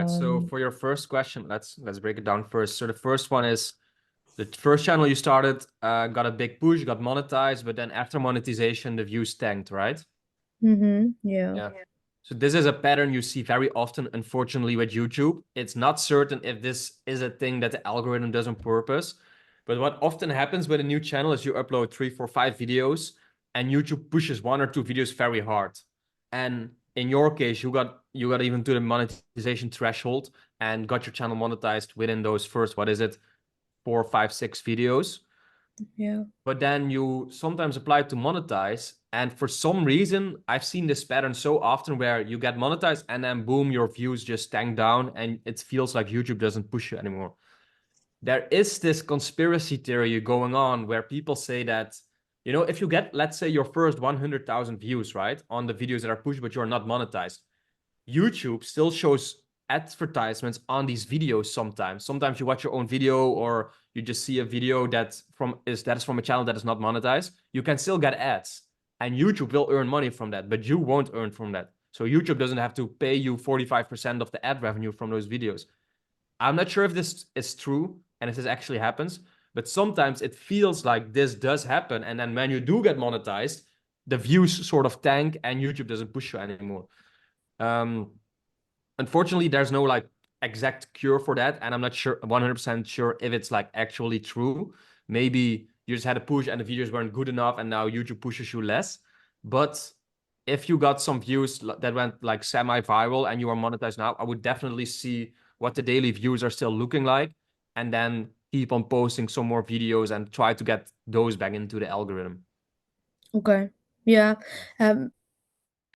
right. So for your first question, let's break it down first. So the first one is the first channel you started got a big push, got monetized, but then after monetization, the views tanked, right? Yeah. Yeah. So this is a pattern you see very often, unfortunately, with YouTube. It's not certain if this is a thing that the algorithm does on purpose, but what often happens with a new channel is you upload 3, 4, 5 videos, and YouTube pushes 1 or 2 videos very hard. And in your case, you got even to the monetization threshold and got your channel monetized within those first, what is it, 4, 5, 6 videos. Yeah. But then you sometimes apply to monetize. And for some reason, I've seen this pattern so often where you get monetized and then boom, your views just tank down and it feels like YouTube doesn't push you anymore. There is this conspiracy theory going on where people say that, if you get, let's say, your first 100,000 views, right, on the videos that are pushed, but you're not monetized, YouTube still shows advertisements on these videos sometimes. Sometimes you watch your own video or you just see a video that is from a channel that is not monetized. You can still get ads and YouTube will earn money from that, but you won't earn from that. So YouTube doesn't have to pay you 45% of the ad revenue from those videos. I'm not sure if this is true and if this actually happens, but sometimes it feels like this does happen. And then when you do get monetized, the views sort of tank and YouTube doesn't push you anymore. Um, Unfortunately, there's no like exact cure for that, and I'm not sure 100% sure if it's like actually true. Maybe you just had a push and the videos weren't good enough, and now YouTube pushes you less. But if you got some views that went like semi-viral and you are monetized now, I would definitely see what the daily views are still looking like, and then keep on posting some more videos and try to get those back into the algorithm. Okay. Yeah.